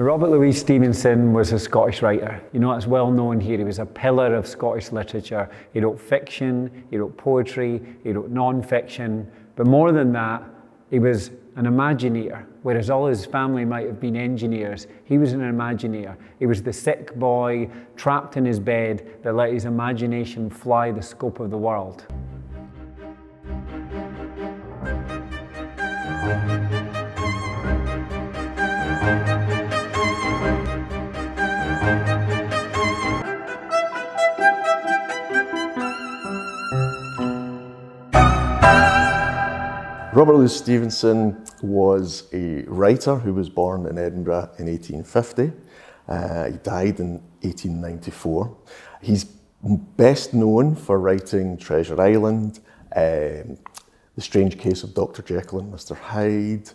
Robert Louis Stevenson was a Scottish writer. You know, it's well known here. He was a pillar of Scottish literature. He wrote fiction, he wrote poetry, he wrote non-fiction, but more than that, he was an Imagineer. Whereas all his family might have been engineers, he was an Imagineer. He was the sick boy trapped in his bed that let his imagination fly the scope of the world. Robert Louis Stevenson was a writer who was born in Edinburgh in 1850. He died in 1894. He's best known for writing Treasure Island, The Strange Case of Dr. Jekyll and Mr. Hyde,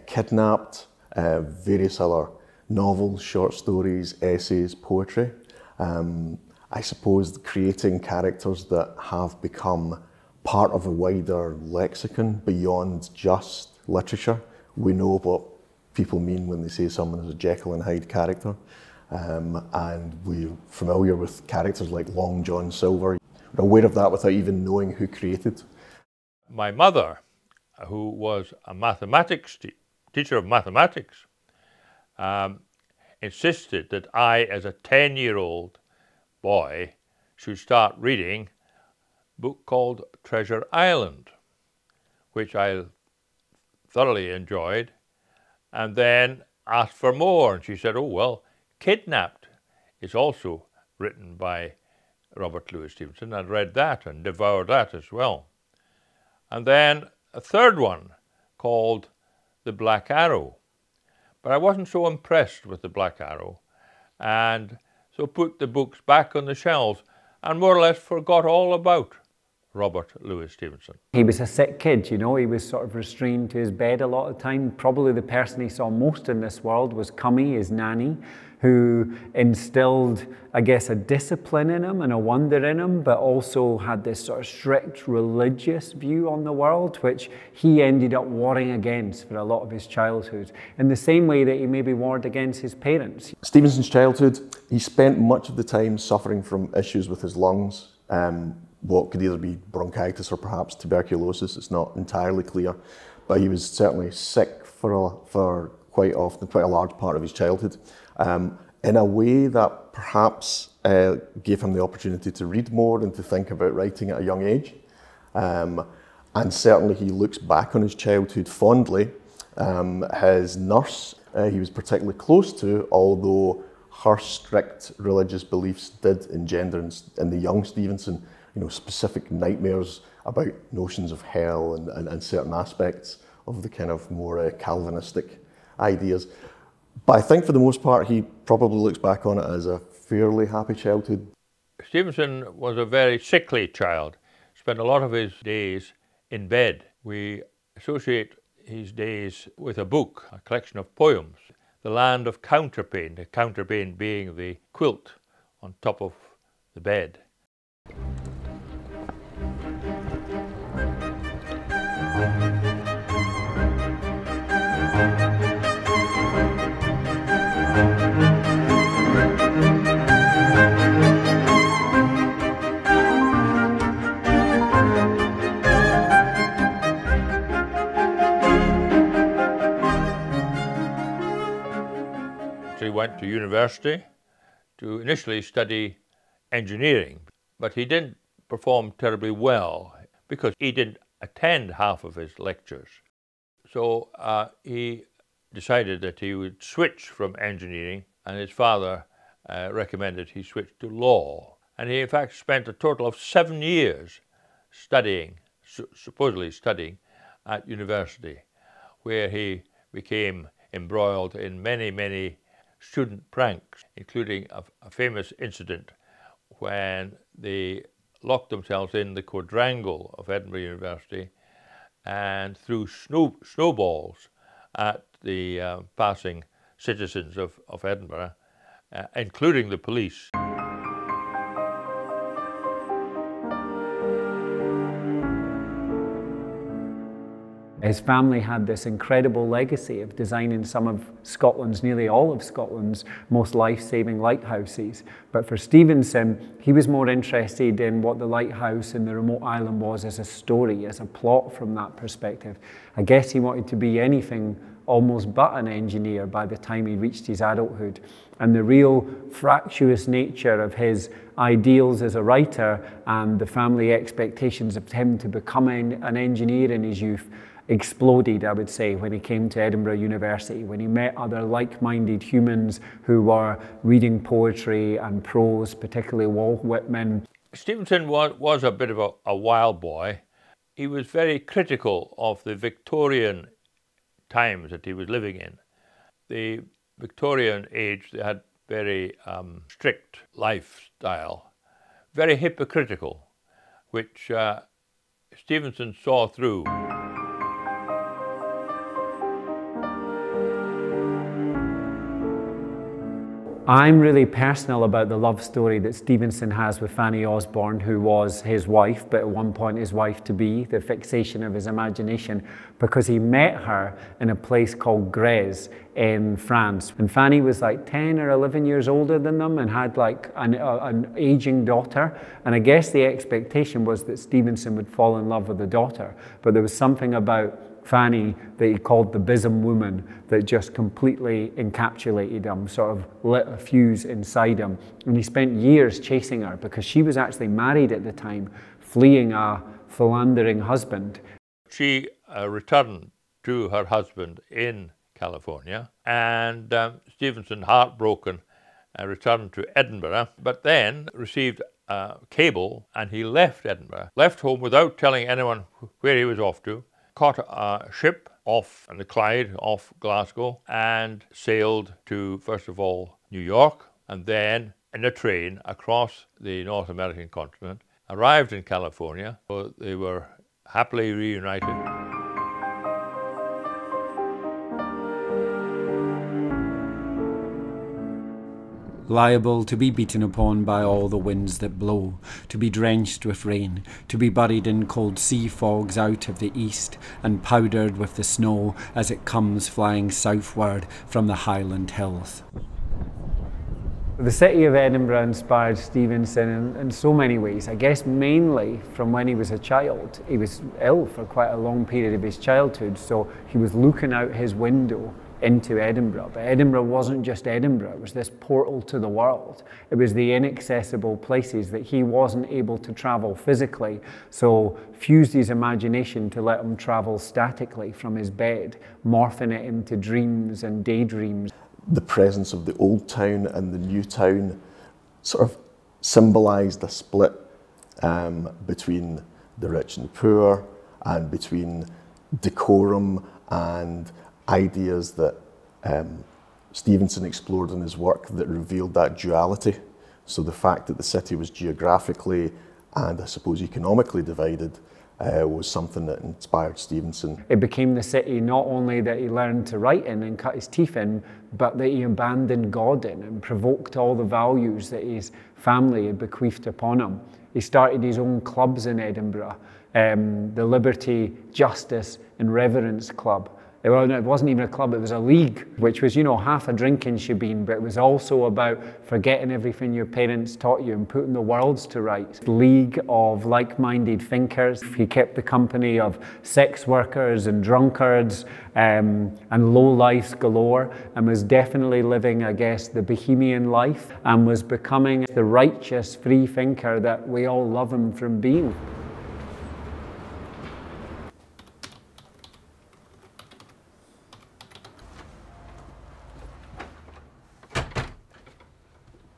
Kidnapped, various other novels, short stories, essays, poetry. I suppose creating characters that have become part of a wider lexicon beyond just literature. We know what people mean when they say someone is a Jekyll and Hyde character, and we're familiar with characters like Long John Silver. We're aware of that without even knowing who created. My mother, who was a mathematics teacher of mathematics, insisted that I, as a 10-year-old boy, should start reading a book called Treasure Island, which I thoroughly enjoyed, and then asked for more, and she said, oh well, Kidnapped is also written by Robert Louis Stevenson. I'd read that and devoured that as well. And then a third one called The Black Arrow, but I wasn't so impressed with The Black Arrow, and so put the books back on the shelves and more or less forgot all about Robert Louis Stevenson. He was a sick kid, you know, he was sort of restrained to his bed a lot of the time. Probably the person he saw most in this world was Cummy, his nanny, who instilled, I guess, a discipline in him and a wonder in him, but also had this sort of strict religious view on the world, which he ended up warring against for a lot of his childhood, in the same way that he maybe warred against his parents. Stevenson's childhood, he spent much of the time suffering from issues with his lungs. What could either be bronchitis or perhaps tuberculosis, it's not entirely clear, but he was certainly sick for quite a large part of his childhood, in a way that perhaps gave him the opportunity to read more and to think about writing at a young age. And certainly he looks back on his childhood fondly. His nurse, he was particularly close to, although her strict religious beliefs did engender in the young Stevenson, you know, specific nightmares about notions of hell and certain aspects of the kind of more Calvinistic ideas. But I think for the most part, he probably looks back on it as a fairly happy childhood. Stevenson was a very sickly child, spent a lot of his days in bed. We associate his days with a book, a collection of poems, The Land of Counterpane, the counterpane being the quilt on top of the bed. He went to university to initially study engineering, but he didn't perform terribly well because he didn't attend half of his lectures. So he decided that he would switch from engineering, and his father recommended he switch to law. And he in fact spent a total of 7 years studying, supposedly studying, at university, where he became embroiled in many student pranks, including a famous incident when they locked themselves in the quadrangle of Edinburgh University and threw snowballs at the passing citizens of Edinburgh, including the police. His family had this incredible legacy of designing some of Scotland's, nearly all of Scotland's, most life-saving lighthouses. But for Stevenson, he was more interested in what the lighthouse in the remote island was as a story, as a plot from that perspective. I guess he wanted to be anything almost but an engineer by the time he reached his adulthood. And the real fractious nature of his ideals as a writer and the family expectations of him to become an engineer in his youth exploded, I would say, when he came to Edinburgh University, when he met other like-minded humans who were reading poetry and prose, particularly Walt Whitman. Stevenson was a bit of a wild boy. He was very critical of the Victorian times that he was living in. The Victorian age, they had very strict lifestyle, very hypocritical, which Stevenson saw through. I'm really personal about the love story that Stevenson has with Fanny Osborne, who was his wife, but at one point his wife-to-be, the fixation of his imagination, because he met her in a place called Grèze in France. And Fanny was like 10 or 11 years older than them and had like an aging daughter. And I guess the expectation was that Stevenson would fall in love with the daughter. But there was something about Fanny that he called the bosom woman that just completely encapsulated him, sort of lit a fuse inside him. And he spent years chasing her because she was actually married at the time, fleeing a philandering husband. She returned to her husband in California, and Stevenson, heartbroken, returned to Edinburgh, but then received a cable and he left Edinburgh, left home without telling anyone where he was off to, caught a ship off the Clyde, off Glasgow, and sailed to, first of all, New York, and then in a train across the North American continent, arrived in California, so they were happily reunited. Liable to be beaten upon by all the winds that blow, to be drenched with rain, to be buried in cold sea fogs out of the east, and powdered with the snow as it comes flying southward from the Highland hills. The city of Edinburgh inspired Stevenson in so many ways. I guess mainly from when he was a child. He was ill for quite a long period of his childhood, so he was looking out his window into Edinburgh. But Edinburgh wasn't just Edinburgh, it was this portal to the world. It was the inaccessible places that he wasn't able to travel physically, so fused his imagination to let him travel statically from his bed, morphing it into dreams and daydreams. The presence of the old town and the new town sort of symbolised a split between the rich and the poor, and between decorum and ideas that Stevenson explored in his work that revealed that duality. So the fact that the city was geographically and I suppose economically divided was something that inspired Stevenson. It became the city not only that he learned to write in and cut his teeth in, but that he abandoned God in and provoked all the values that his family had bequeathed upon him. He started his own clubs in Edinburgh, the Liberty, Justice and Reverence Club. It wasn't even a club, it was a league, which was, you know, half a drinking shebeen, but it was also about forgetting everything your parents taught you and putting the worlds to rights. League of like-minded thinkers. He kept the company of sex workers and drunkards and low-lifes galore, and was definitely living, I guess, the bohemian life, and was becoming the righteous free thinker that we all love him from being.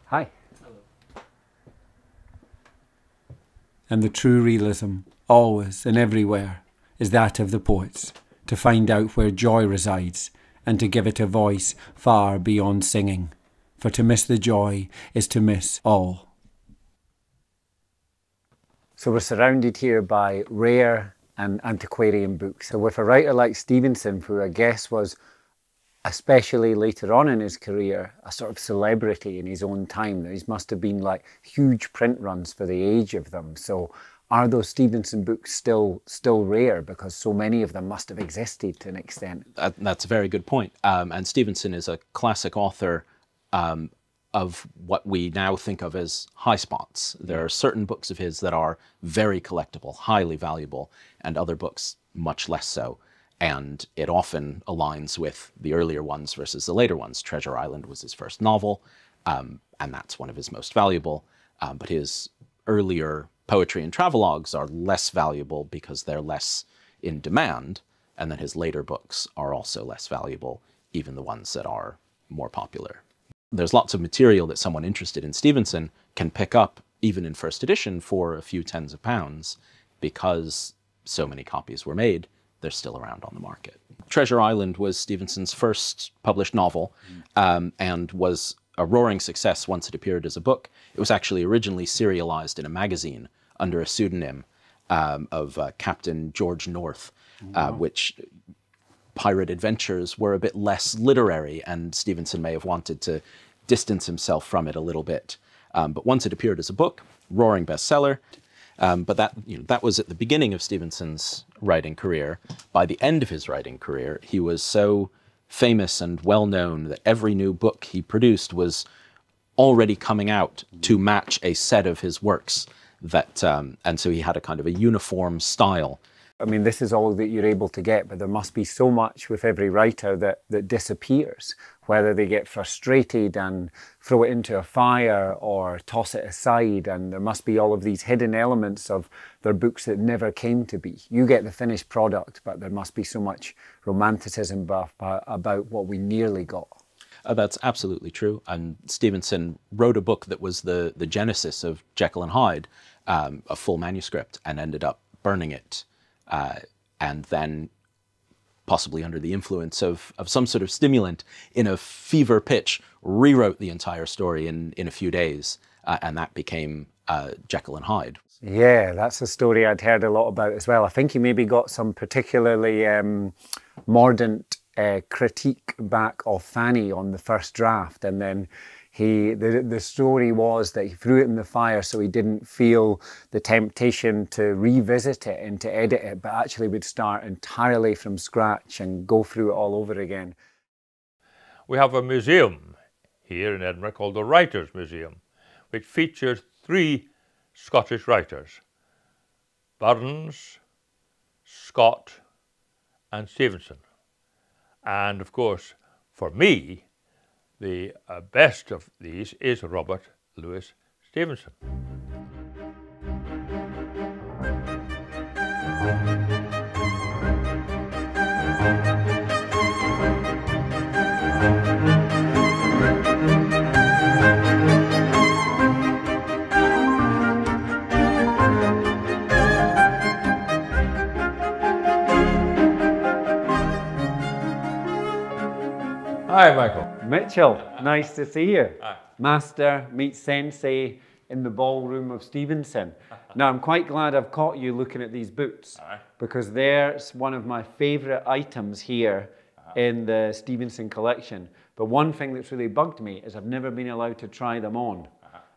Hi. Hello. And the true realism, always and everywhere, is that of the poets, to find out where joy resides, and to give it a voice far beyond singing. For to miss the joy is to miss all. So we're surrounded here by rare and antiquarian books. So with a writer like Stevenson, who I guess was, especially later on in his career, a sort of celebrity in his own time. These must have been like huge print runs for the age of them. So are those Stevenson books still rare because so many of them must have existed to an extent? That's a very good point. And Stevenson is a classic author of what we now think of as high spots. There are certain books of his that are very collectible, highly valuable, and other books much less so. And it often aligns with the earlier ones versus the later ones. Treasure Island was his first novel, and that's one of his most valuable. But his earlier poetry and travelogues are less valuable because they're less in demand, and then his later books are also less valuable, even the ones that are more popular. There's lots of material that someone interested in Stevenson can pick up, even in first edition, for a few tens of pounds, because so many copies were made, they're still around on the market. Treasure Island was Stevenson's first published novel, and was a roaring success once it appeared as a book. It was actually originally serialized in a magazine under a pseudonym of Captain George North, which pirate adventures were a bit less literary, and Stevenson may have wanted to distance himself from it a little bit. But once it appeared as a book, roaring bestseller. But that was at the beginning of Stevenson's writing career. By the end of his writing career, he was so famous and well known that every new book he produced was already coming out to match a set of his works. And so he had a kind of a uniform style. I mean, this is all that you're able to get, but there must be so much with every writer that disappears, whether they get frustrated and throw it into a fire or toss it aside, and there must be all of these hidden elements of their books that never came to be. You get the finished product, but there must be so much romanticism about what we nearly got. That's absolutely true. And Stevenson wrote a book that was the genesis of Jekyll and Hyde, a full manuscript, and ended up burning it. And then, possibly under the influence of some sort of stimulant, in a fever pitch, rewrote the entire story in a few days. And that became Jekyll and Hyde. Yeah, that's a story I'd heard a lot about as well. I think he maybe got some particularly mordant critique back of Fanny on the first draft, and then the story was that he threw it in the fire so he didn't feel the temptation to revisit it and to edit it, but actually would start entirely from scratch and go through it all over again. We have a museum here in Edinburgh called the Writers' Museum, which features 3 Scottish writers: Burns, Scott and Stevenson. And of course, for me, the best of these is Robert Louis Stevenson. Hi, Michael. Mitchell, nice to see you. Hi. Master meets sensei in the ballroom of Stevenson. Now, I'm quite glad I've caught you looking at these boots, because there's one of my favourite items here in the Stevenson collection. But one thing that's really bugged me is I've never been allowed to try them on.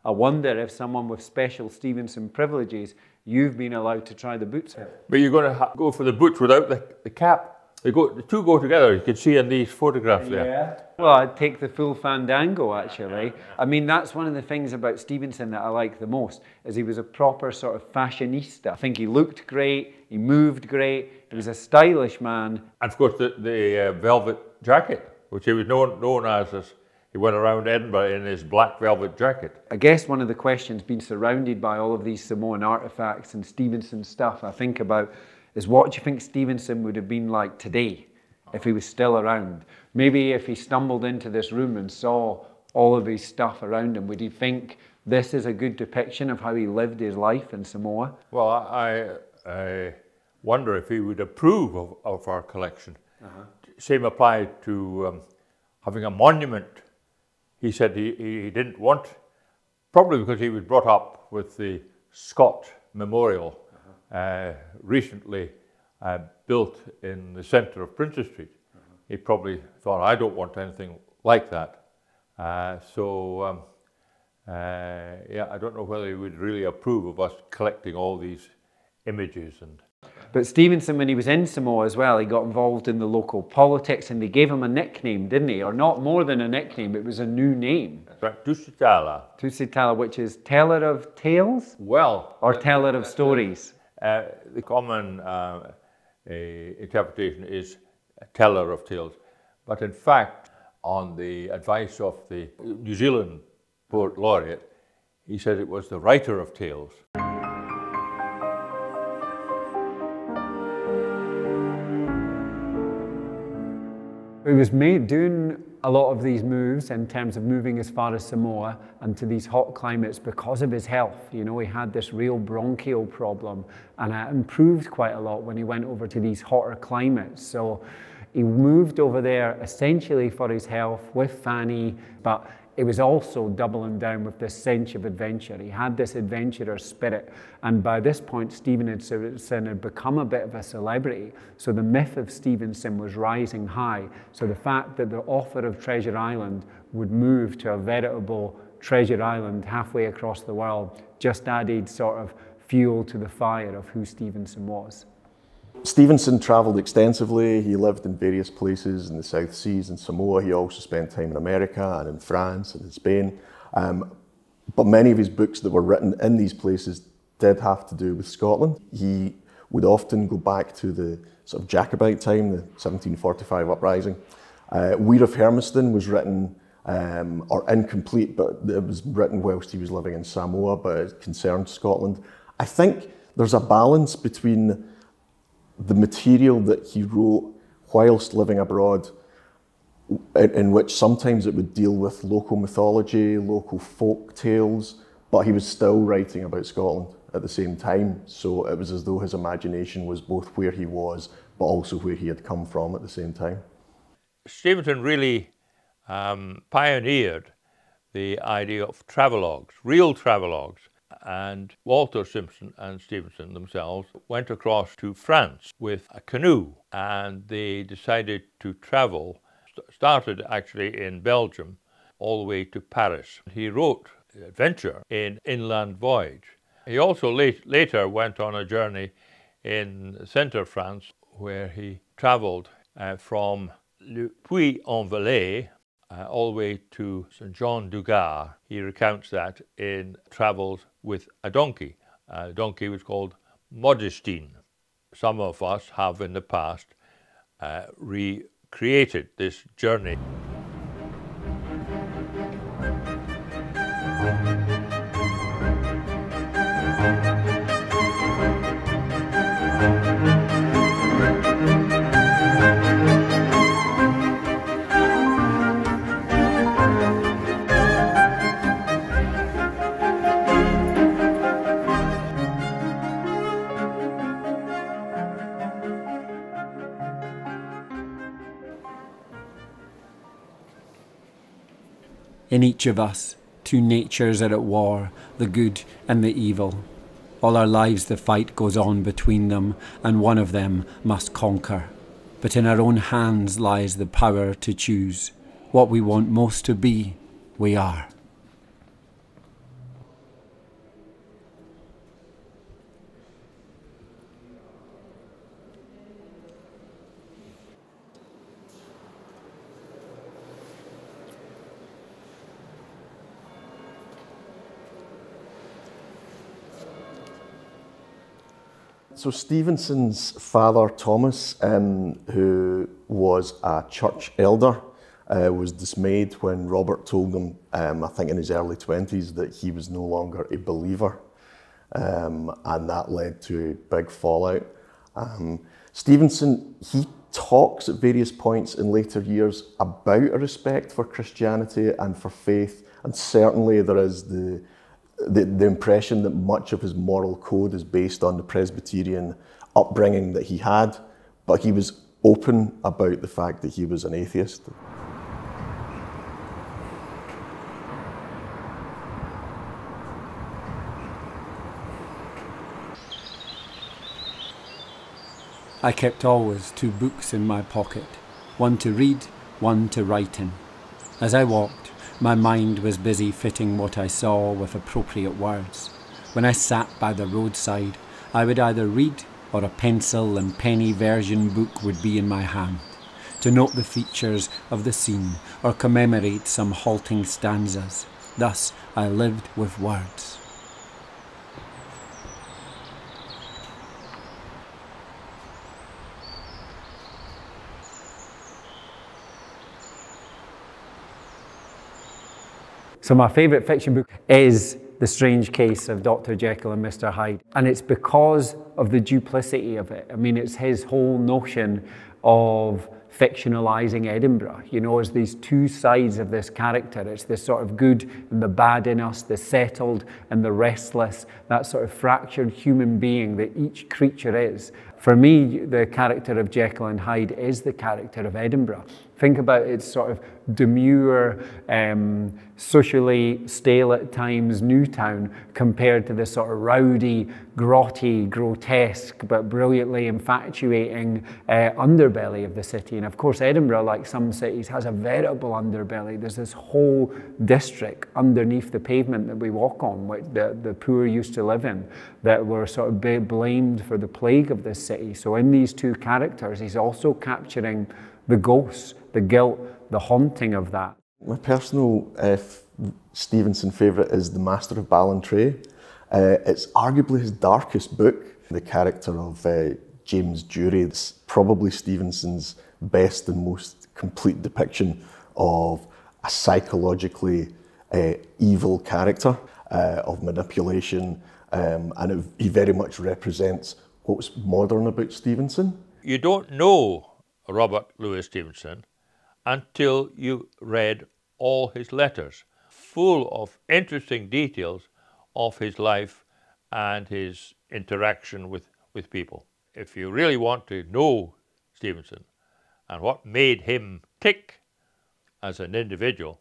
I wonder if someone with special Stevenson privileges, you've been allowed to try the boots with. But you're going to go for the boots without the cap. The two go together, you can see in these photographs there. Yeah. Well, I'd take the full fandango, actually. I mean, that's one of the things about Stevenson that I like the most, is he was a proper sort of fashionista. I think he looked great, he moved great, he was a stylish man. And of course, the velvet jacket, which he was known as he went around Edinburgh in his black velvet jacket. I guess one of the questions, being surrounded by all of these Samoan artifacts and Stevenson stuff, I think about is what do you think Stevenson would have been like today if he was still around? Maybe if he stumbled into this room and saw all of his stuff around him, would he think this is a good depiction of how he lived his life in Samoa? Well, I wonder if he would approve of our collection. Same applied to having a monument. He said he didn't want, probably because he was brought up with the Scott Memorial, recently built in the centre of Princess Street. He probably thought, I don't want anything like that. Yeah, I don't know whether he would really approve of us collecting all these images. And But Stevenson, when he was in Samoa as well, he got involved in the local politics, and they gave him a nickname, didn't he? Or not more than a nickname, it was a new name. that's right, Tusitala. Tusitala, which is teller of tales? Well, Or teller of stories? the common interpretation is a teller of tales. But in fact, on the advice of the New Zealand poet laureate, he said it was the writer of tales. He was doing a lot of these moves in terms of moving as far as Samoa and to these hot climates because of his health. You know, he had this real bronchial problem, and it improved quite a lot when he went over to these hotter climates. So he moved over there essentially for his health with Fanny, but it was also doubling down with this sense of adventure. He had this adventurer spirit, and by this point Stevenson had become a bit of a celebrity, so the myth of Stevenson was rising high. So the fact that the author of Treasure Island would move to a veritable treasure island halfway across the world just added sort of fuel to the fire of who Stevenson was. Stevenson travelled extensively. He lived in various places in the South Seas and Samoa. He also spent time in America and in France and in Spain. But many of his books that were written in these places did have to do with Scotland. He would often go back to the sort of Jacobite time, the 1745 uprising. Weir of Hermiston was written, or incomplete, but it was written whilst he was living in Samoa, but it concerned Scotland. I think there's a balance between the material that he wrote whilst living abroad, in which sometimes it would deal with local mythology, local folk tales, but he was still writing about Scotland at the same time. So it was as though his imagination was both where he was, but also where he had come from at the same time. Stevenson really pioneered the idea of travelogues, real travelogues. And Walter Simpson and Stevenson themselves went across to France with a canoe, and they decided to travel, started actually in Belgium, all the way to Paris. He wrote Adventure in Inland Voyage. He also later went on a journey in centre France, where he travelled from Le Puy-en-Velay all the way to St. Jean du Gard. He recounts that in travels with a donkey. The donkey was called Modestine. Some of us have in the past recreated this journey. In each of us, two natures are at war, the good and the evil. All our lives the fight goes on between them, and one of them must conquer. But in our own hands lies the power to choose. What we want most to be, we are. So Stevenson's father, Thomas, who was a church elder, was dismayed when Robert told him, I think in his early 20s, that he was no longer a believer. And that led to a big fallout. Stevenson, he talks at various points in later years about a respect for Christianity and for faith, and certainly there is the impression that much of his moral code is based on the Presbyterian upbringing that he had, but he was open about the fact that he was an atheist. I kept always 2 books in my pocket, one to read, one to write in. As I walked, my mind was busy fitting what I saw with appropriate words. When I sat by the roadside, I would either read or a pencil and penny version book would be in my hand, to note the features of the scene or commemorate some halting stanzas. Thus I lived with words. So my favourite fiction book is The Strange Case of Dr. Jekyll and Mr. Hyde. And it's because of the duplicity of it. I mean, it's his whole notion of fictionalising Edinburgh, you know, as these two sides of this character. It's the sort of good and the bad in us, the settled and the restless, that sort of fractured human being that each creature is. For me, the character of Jekyll and Hyde is the character of Edinburgh. Think about its sort of demure, socially stale at times Newtown compared to the sort of rowdy, grotty, grotesque, but brilliantly infatuating underbelly of the city. And of course, Edinburgh, like some cities, has a veritable underbelly. There's this whole district underneath the pavement that we walk on, which the poor used to live in, that were sort of blamed for the plague of this city. So in these two characters, he's also capturing the ghosts, the guilt, the haunting of that. My personal Stevenson favourite is The Master of Ballantrae. It's arguably his darkest book. The character of James Dury is probably Stevenson's best and most complete depiction of a psychologically evil character, of manipulation, and he very much represents what was modern about Stevenson. You don't know Robert Louis Stevenson until you read all his letters, full of interesting details of his life and his interaction with people. If you really want to know Stevenson and what made him tick as an individual,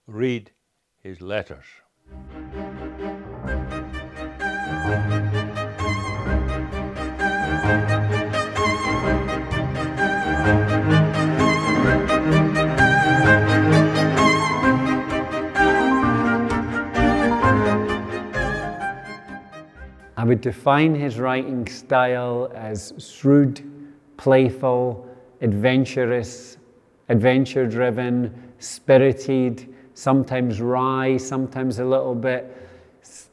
read his letters. I would define his writing style as shrewd, playful, adventurous, adventure-driven, spirited, sometimes wry, sometimes a little bit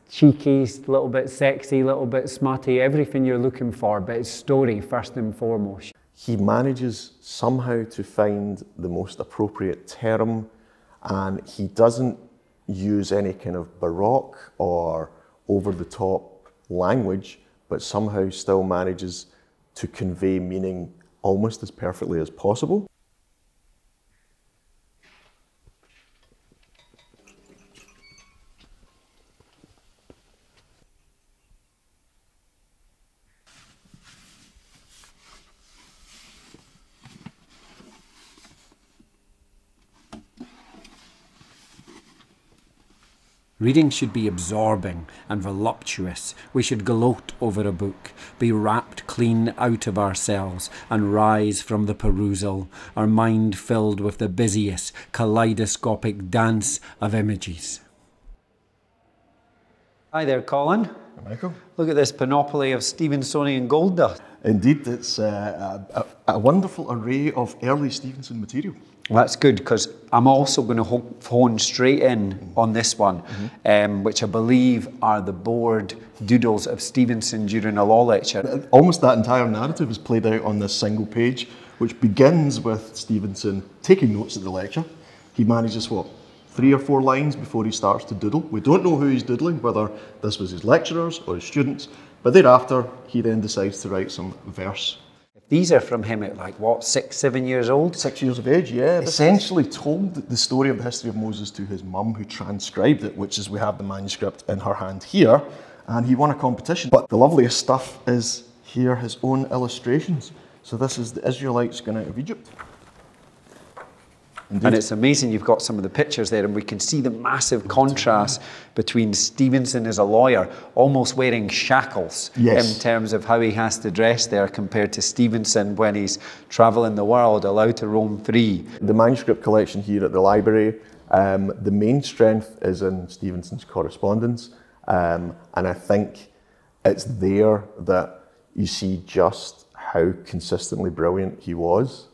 cheeky, a little bit sexy, a little bit smutty, everything you're looking for, but it's story first and foremost. He manages somehow to find the most appropriate term, and he doesn't use any kind of baroque or over-the-top language, but somehow still manages to convey meaning almost as perfectly as possible. Reading should be absorbing and voluptuous. We should gloat over a book, be wrapped clean out of ourselves and rise from the perusal, our mind filled with the busiest kaleidoscopic dance of images. Hi there, Colin. Hi, Michael. Look at this panoply of Stevensonian gold dust. Indeed, it's a wonderful array of early Stevenson material. Well, that's good, because I'm also going to hone straight in on this one, which I believe are the board doodles of Stevenson during a law lecture. Almost that entire narrative is played out on this single page, which begins with Stevenson taking notes at the lecture. He manages, what, 3 or 4 lines before he starts to doodle. We don't know who he's doodling, whether this was his lecturers or his students, but thereafter he then decides to write some verse. These are from him at like, what, 6, 7 years old? 6 years of age, yeah. Essentially told the story of the history of Moses to his mum, who transcribed it, which is, we have the manuscript in her hand here, and he won a competition. But the loveliest stuff is here, his own illustrations. So this is the Israelites going out of Egypt. Indeed. And it's amazing, you've got some of the pictures there, and we can see the massive contrast between Stevenson as a lawyer, almost wearing shackles, yes, in terms of how he has to dress there, compared to Stevenson when he's travelling the world, allowed to roam free. The manuscript collection here at the library, the main strength is in Stevenson's correspondence, and I think it's there that you see just how consistently brilliant he was.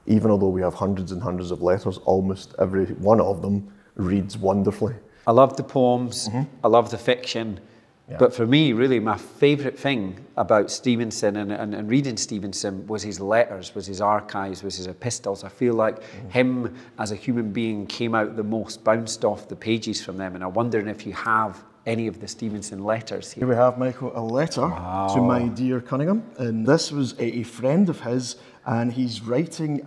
Even although we have hundreds and hundreds of letters, almost every one of them reads wonderfully. I love the poems, I love the fiction, but for me, really, my favourite thing about Stevenson and reading Stevenson was his letters, was his archives, was his epistles. I feel like him as a human being came out the most, bounced off the pages from them, and I'm wondering if you have any of the Stevenson letters here. Here we have, Michael, a letter to my dear Cunningham, and this was a friend of his, and he's writing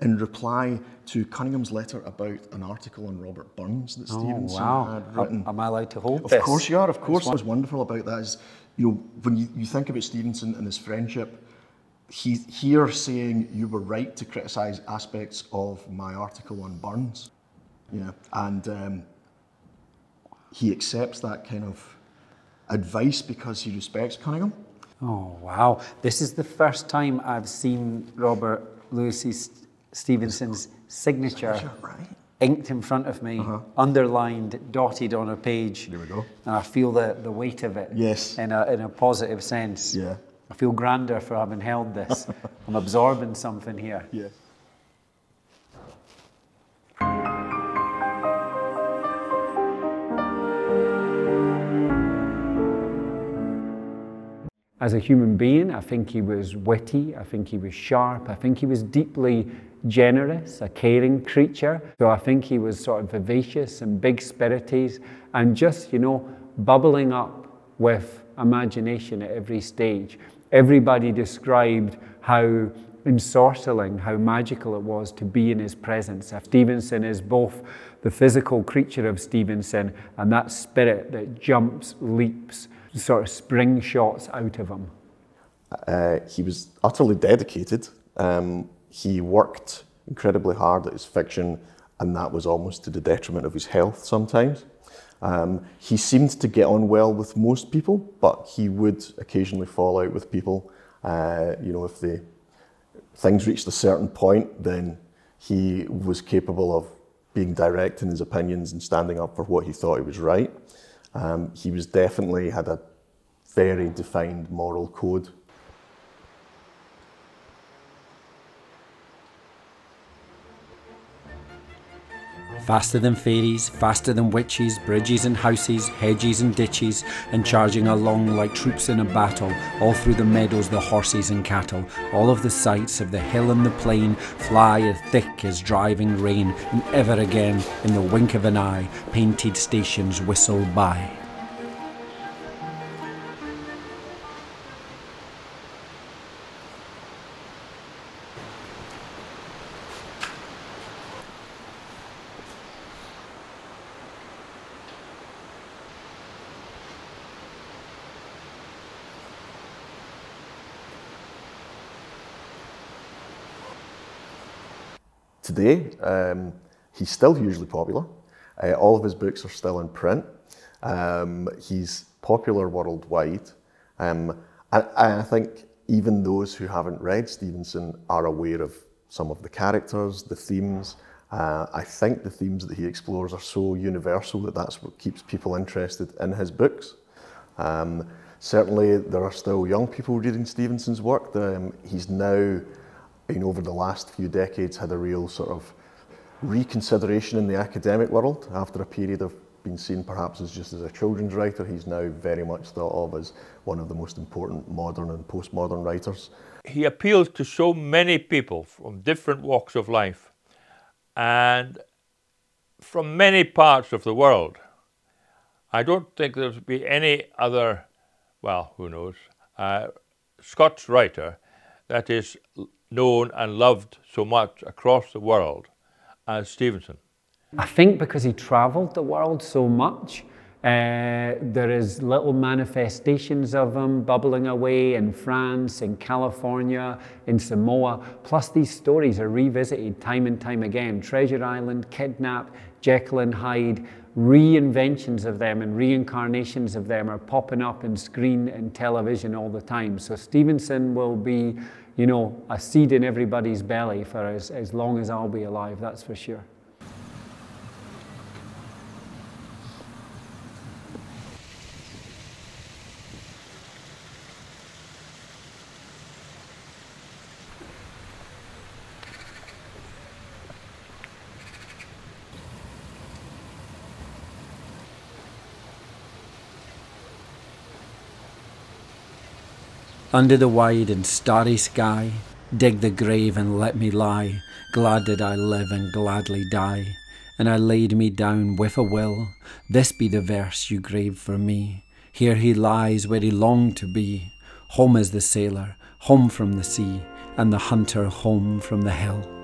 in reply to Cunningham's letter about an article on Robert Burns that Stevenson had written. Am I allowed to hold this? Of course you are, of course. What's wonderful about that is, you know, when you think about Stevenson and his friendship, he's here saying you were right to criticise aspects of my article on Burns. Yeah, and he accepts that kind of advice because he respects Cunningham. Oh, wow. This is the first time I've seen Robert Louis Stevenson's signature inked in front of me, underlined, dotted on a page. There we go. And I feel the weight of it in a positive sense. Yeah. I feel grander for having held this. I'm absorbing something here. Yeah. As a human being, I think he was witty, I think he was sharp, I think he was deeply generous, a caring creature. So I think he was sort of vivacious and big-spirited and just, you know, bubbling up with imagination at every stage. Everybody described how ensorceling, how magical it was to be in his presence. Stevenson is both the physical creature of Stevenson and that spirit that jumps, leaps, sort of spring shots out of him. He was utterly dedicated. He worked incredibly hard at his fiction, and that was almost to the detriment of his health sometimes. He seemed to get on well with most people, but he would occasionally fall out with people. You know, if things reached a certain point, then he was capable of being direct in his opinions and standing up for what he thought he was right. He was definitely had a very defined moral code. Faster than fairies, faster than witches, bridges and houses, hedges and ditches, and charging along like troops in a battle, all through the meadows the horses and cattle, all of the sights of the hill and the plain fly as thick as driving rain, and ever again, in the wink of an eye, painted stations whistle by. Today, he's still hugely popular. All of his books are still in print. He's popular worldwide. And I think even those who haven't read Stevenson are aware of some of the characters, the themes. I think the themes that he explores are so universal that that's what keeps people interested in his books. Certainly, there are still young people reading Stevenson's work. He's now, over the last few decades, had a real sort of reconsideration in the academic world. After a period of being seen perhaps as just as a children's writer, he's now very much thought of as one of the most important modern and postmodern writers. He appeals to so many people from different walks of life and from many parts of the world. I don't think there's be any other, well, who knows, Scots writer that is known and loved so much across the world as Stevenson. I think because he travelled the world so much, there is little manifestations of him bubbling away in France, in California, in Samoa. Plus these stories are revisited time and time again. Treasure Island, Kidnap, Jekyll and Hyde, reinventions of them and reincarnations of them are popping up in screen and television all the time. So Stevenson will be, a seed in everybody's belly for as long as I'll be alive, that's for sure. Under the wide and starry sky, dig the grave and let me lie. Glad did I live and gladly die. And I laid me down with a will. This be the verse you graved for me. Here he lies where he longed to be. Home is the sailor, home from the sea, and the hunter home from the hill.